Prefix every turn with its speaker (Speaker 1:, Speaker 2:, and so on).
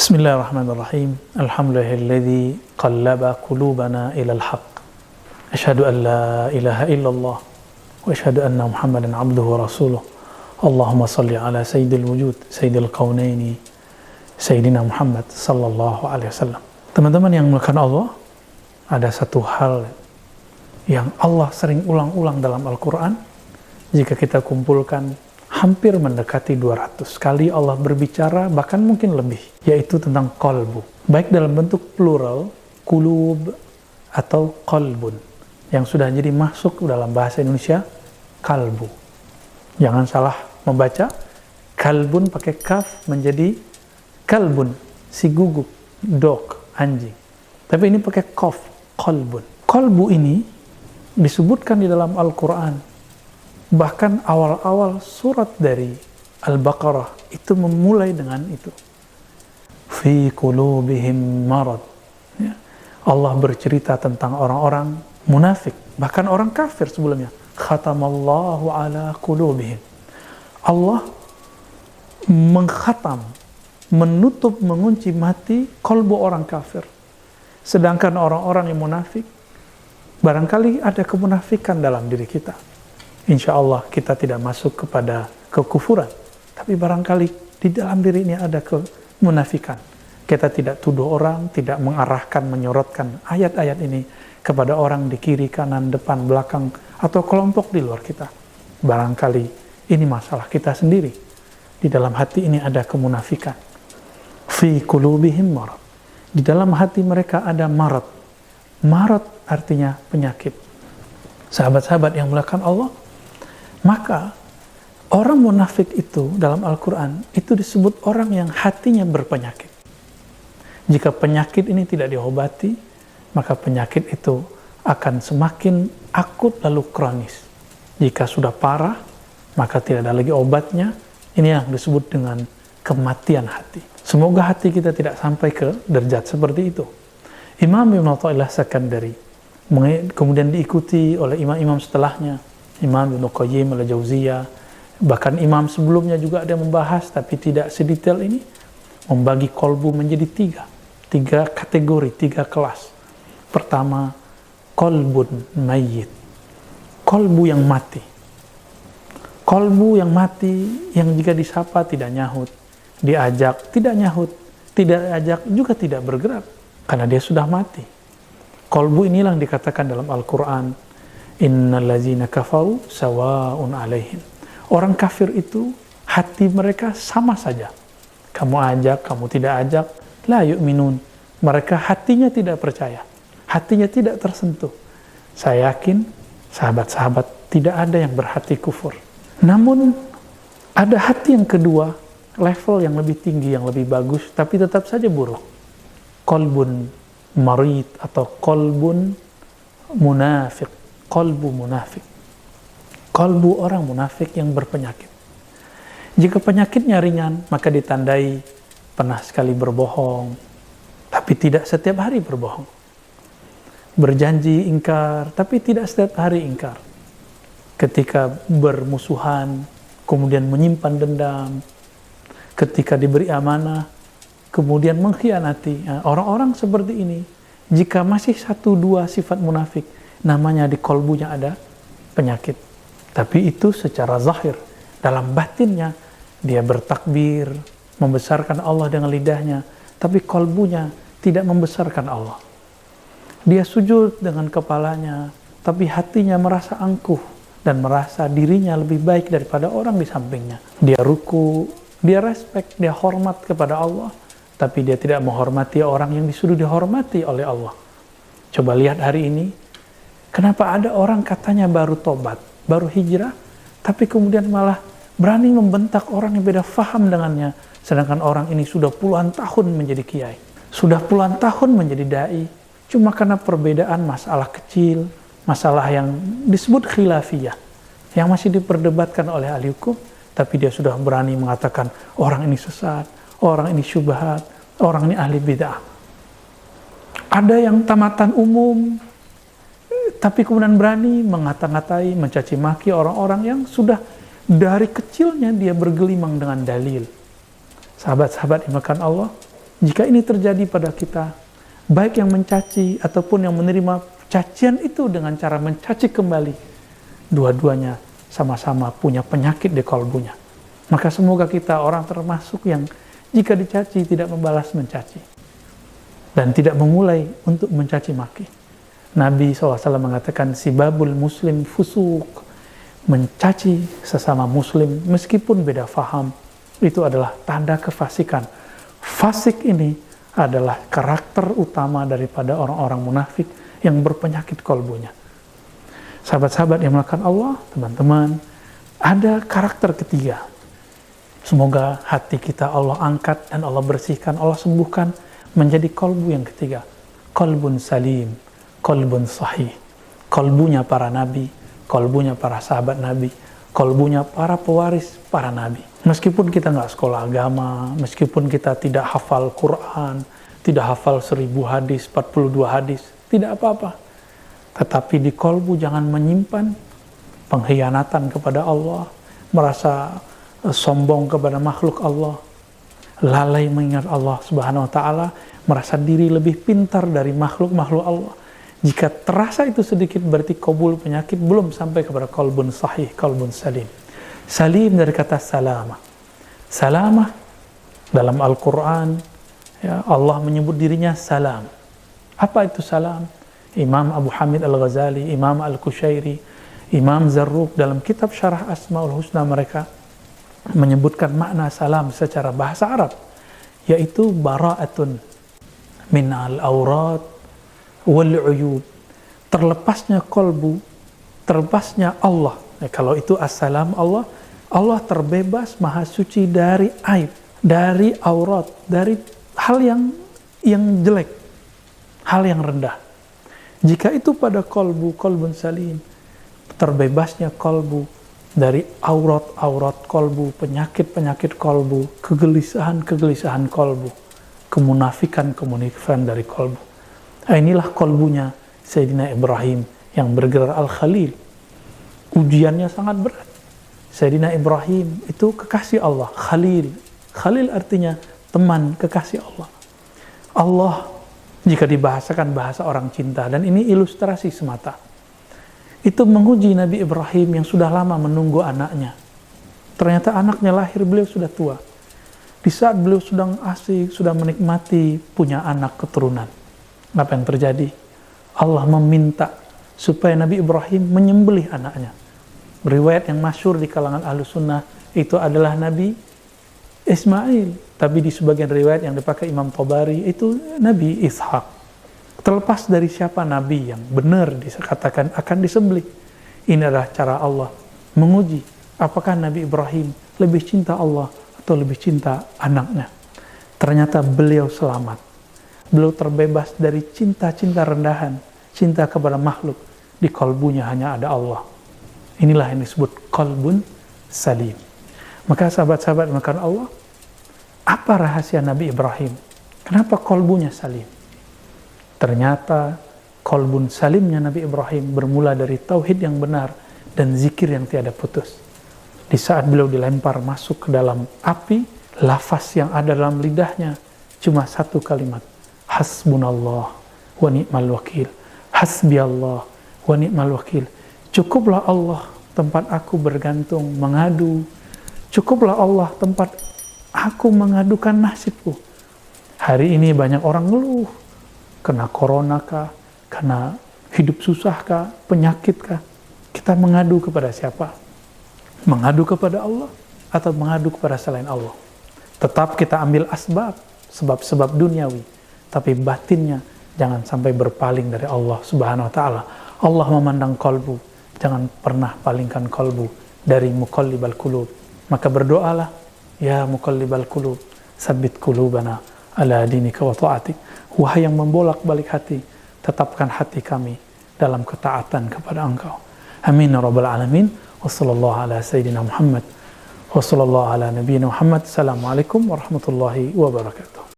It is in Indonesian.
Speaker 1: Bismillahirrahmanirrahim. Alhamdulillahilladzi qallaba qulubana ilal haqq. Asyhadu an la ilaha illallah wa asyhadu anna Muhammadan abduhu wa rasuluh. Allahumma salli ala sayyidil wujud, sayyidil kaunaini, sayyidina Muhammad sallallahu alaihi wasallam. Teman-teman yang melakukan Allah, ada satu hal yang Allah sering ulang-ulang dalam Al-Quran. Jika kita kumpulkan, hampir mendekati 200 kali Allah berbicara, bahkan mungkin lebih, yaitu tentang qalbu. Baik dalam bentuk plural, kulub, atau qalbun, yang sudah jadi masuk dalam bahasa Indonesia, kalbu. Jangan salah membaca, kalbun pakai kaf menjadi kalbun, si guguk, dog, anjing. Tapi ini pakai qaf, qalbun. Qalbu ini disebutkan di dalam Al-Quran. Bahkan awal-awal surat dari Al-Baqarah itu memulai dengan itu. Fi qulubihim marad. Ya. Allah bercerita tentang orang-orang munafik, bahkan orang kafir sebelumnya. Khatamallahu ala qulubihim. Allah mengkhatam, menutup, mengunci mati kalbu orang kafir. Sedangkan orang-orang yang munafik, barangkali ada kemunafikan dalam diri kita. Insya Allah kita tidak masuk kepada kekufuran, tapi barangkali di dalam diri ini ada kemunafikan. Kita tidak tuduh orang, tidak mengarahkan, menyorotkan ayat-ayat ini kepada orang di kiri, kanan, depan, belakang, atau kelompok di luar kita. Barangkali ini masalah kita sendiri. Di dalam hati ini ada kemunafikan. Fi qulubihim marad. Di dalam hati mereka ada marad. Marad artinya penyakit. Sahabat-sahabat yang melakukan Allah, maka orang munafik itu dalam Al-Quran itu disebut orang yang hatinya berpenyakit. Jika penyakit ini tidak diobati, maka penyakit itu akan semakin akut lalu kronis. Jika sudah parah, maka tidak ada lagi obatnya. Ini yang disebut dengan kematian hati. Semoga hati kita tidak sampai ke derajat seperti itu. Imam Ibn Athaillah Sakandari, kemudian diikuti oleh imam-imam setelahnya, Imam Ibn Qayyim al-Jauziyah, bahkan imam sebelumnya juga ada membahas, tapi tidak sedetail ini, membagi kolbu menjadi tiga kategori, 3 kelas. Pertama, kolbun mayyit, kolbu yang mati. Kolbu yang mati, yang jika disapa tidak nyahut, diajak tidak nyahut, tidak diajak juga tidak bergerak, karena dia sudah mati. Kolbu inilah yang dikatakan dalam Al-Quran, innal ladzina kafaru sawa'un alaihim. Orang kafir itu hati mereka sama saja. Kamu ajak, kamu tidak ajak, la yu'minun. Mereka hatinya tidak percaya, hatinya tidak tersentuh. Saya yakin sahabat-sahabat tidak ada yang berhati kufur. Namun ada hati yang kedua, level yang lebih tinggi, yang lebih bagus, tapi tetap saja buruk. Qalbun marid atau qalbun munafik. Qalbu munafik. Qalbu orang munafik yang berpenyakit. Jika penyakitnya ringan, maka ditandai pernah sekali berbohong, tapi tidak setiap hari berbohong. Berjanji ingkar, tapi tidak setiap hari ingkar. Ketika bermusuhan, kemudian menyimpan dendam. Ketika diberi amanah, kemudian mengkhianati. Orang-orang seperti ini, jika masih 1-2 sifat munafik, namanya di kolbunya ada penyakit. Tapi itu secara zahir. Dalam batinnya, dia bertakbir, membesarkan Allah dengan lidahnya, tapi kolbunya tidak membesarkan Allah. Dia sujud dengan kepalanya, tapi hatinya merasa angkuh dan merasa dirinya lebih baik daripada orang di sampingnya. Dia ruku, dia respek, dia hormat kepada Allah, tapi dia tidak menghormati orang yang disuruh dihormati oleh Allah. Coba lihat hari ini, kenapa ada orang katanya baru tobat, baru hijrah, tapi kemudian malah berani membentak orang yang beda faham dengannya, sedangkan orang ini sudah puluhan tahun menjadi kiai, sudah puluhan tahun menjadi dai, cuma karena perbedaan masalah kecil, masalah yang disebut khilafiyah, yang masih diperdebatkan oleh ahli hukum, tapi dia sudah berani mengatakan orang ini sesat, orang ini syubhat, orang ini ahli bid'ah. Ada yang tamatan umum, tapi kemudian berani mengata-ngatai, mencaci maki orang-orang yang sudah dari kecilnya dia bergelimang dengan dalil. Sahabat-sahabat dimakan Allah, Jika ini terjadi pada kita, baik yang mencaci ataupun yang menerima cacian itu dengan cara mencaci kembali, dua-duanya sama-sama punya penyakit di kalbunya. Maka semoga kita orang termasuk yang jika dicaci tidak membalas mencaci dan tidak memulai untuk mencaci maki. Nabi SAW mengatakan sibabul muslim fusuk, mencaci sesama muslim meskipun beda faham itu adalah tanda kefasikan. Fasik ini adalah karakter utama daripada orang-orang munafik yang berpenyakit kalbunya. Sahabat-sahabat yang melakukan Allah, teman-teman, ada karakter ketiga. Semoga hati kita Allah angkat dan Allah bersihkan, Allah sembuhkan menjadi kalbu yang ketiga. Kalbun salim, kalbun sahih. Kalbunya para nabi, kalbunya para sahabat nabi, kalbunya para pewaris para nabi. Meskipun kita nggak sekolah agama, meskipun kita tidak hafal Quran, tidak hafal 1000 hadis, 42 hadis, tidak apa-apa. Tetapi di kalbu jangan menyimpan pengkhianatan kepada Allah, merasa sombong kepada makhluk Allah, lalai mengingat Allah Subhanahu wa taala, merasa diri lebih pintar dari makhluk-makhluk Allah. Jika terasa itu sedikit berarti qabul penyakit belum sampai kepada qalbun sahih, qalbun salim. Salim dari kata salamah. Salamah dalam Al-Quran, ya, Allah menyebut dirinya salam. Apa itu salam? Imam Abu Hamid Al-Ghazali, Imam Al-Kushairi, Imam Zarruq dalam kitab Syarah Asmaul Husna mereka menyebutkan makna salam secara bahasa Arab, yaitu bara'atun min al-awrat wal-uyub, terlepasnya kolbu, terlepasnya Allah. Kalau itu assalam Allah, Allah terbebas maha suci dari aib, dari aurat, dari hal yang jelek, hal yang rendah. Jika itu pada kolbu, kolbun salim, terbebasnya kolbu dari aurat-aurat kolbu, penyakit-penyakit kolbu, kegelisahan-kegelisahan kolbu, kemunafikan-kemunafikan dari kolbu. Inilah kolbunya Sayyidina Ibrahim yang bergerak Al-Khalil. Ujiannya sangat berat. Sayyidina Ibrahim itu kekasih Allah, Khalil. Khalil artinya teman, kekasih Allah. Allah jika dibahasakan bahasa orang cinta, dan ini ilustrasi semata, itu menguji Nabi Ibrahim yang sudah lama menunggu anaknya. Ternyata anaknya lahir, beliau sudah tua. Di saat beliau sedang asik, sudah menikmati punya anak keturunan, apa yang terjadi? Allah meminta supaya Nabi Ibrahim menyembelih anaknya. Riwayat yang masyhur di kalangan ahlu sunnah itu adalah Nabi Ismail, tapi di sebagian riwayat yang dipakai Imam Tabari itu Nabi Ishak. Terlepas dari siapa Nabi yang benar dikatakan akan disembelih, ini adalah cara Allah menguji apakah Nabi Ibrahim lebih cinta Allah atau lebih cinta anaknya. Ternyata beliau selamat. Beliau terbebas dari cinta-cinta rendahan, cinta kepada makhluk. Di kalbunya hanya ada Allah. Inilah yang disebut qalbun salim. Maka sahabat-sahabat makan Allah, apa rahasia Nabi Ibrahim? Kenapa kalbunya salim? Ternyata qalbun salimnya Nabi Ibrahim bermula dari tauhid yang benar dan zikir yang tiada putus. Di saat beliau dilempar masuk ke dalam api, lafaz yang ada dalam lidahnya cuma satu kalimat. Hasbunallah wa ni'mal wakil. Hasbiyallah wa ni'mal wakil. Cukuplah Allah tempat aku bergantung, mengadu. Cukuplah Allah tempat aku mengadukan nasibku. Hari ini banyak orang ngeluh. Kena corona kah? Kena hidup susah kah? Penyakit kah? Kita mengadu kepada siapa? Mengadu kepada Allah atau mengadu kepada selain Allah? Tetap kita ambil asbab, sebab-sebab duniawi. Tapi batinnya jangan sampai berpaling dari Allah Subhanahu wa ta'ala. Allah memandang kalbu, jangan pernah palingkan kalbu dari muqallibal qulub. Maka berdoalah, ya muqallibal qulub, sabbit qulubana ala dinika wa ta'atik. Wahai yang membolak-balik hati, tetapkan hati kami dalam ketaatan kepada Engkau. Amin ya rabbal alamin. Wassallallahu ala sayyidina Muhammad. Wassallallahu ala nabiyina Muhammad. Assalamualaikum warahmatullahi wabarakatuh.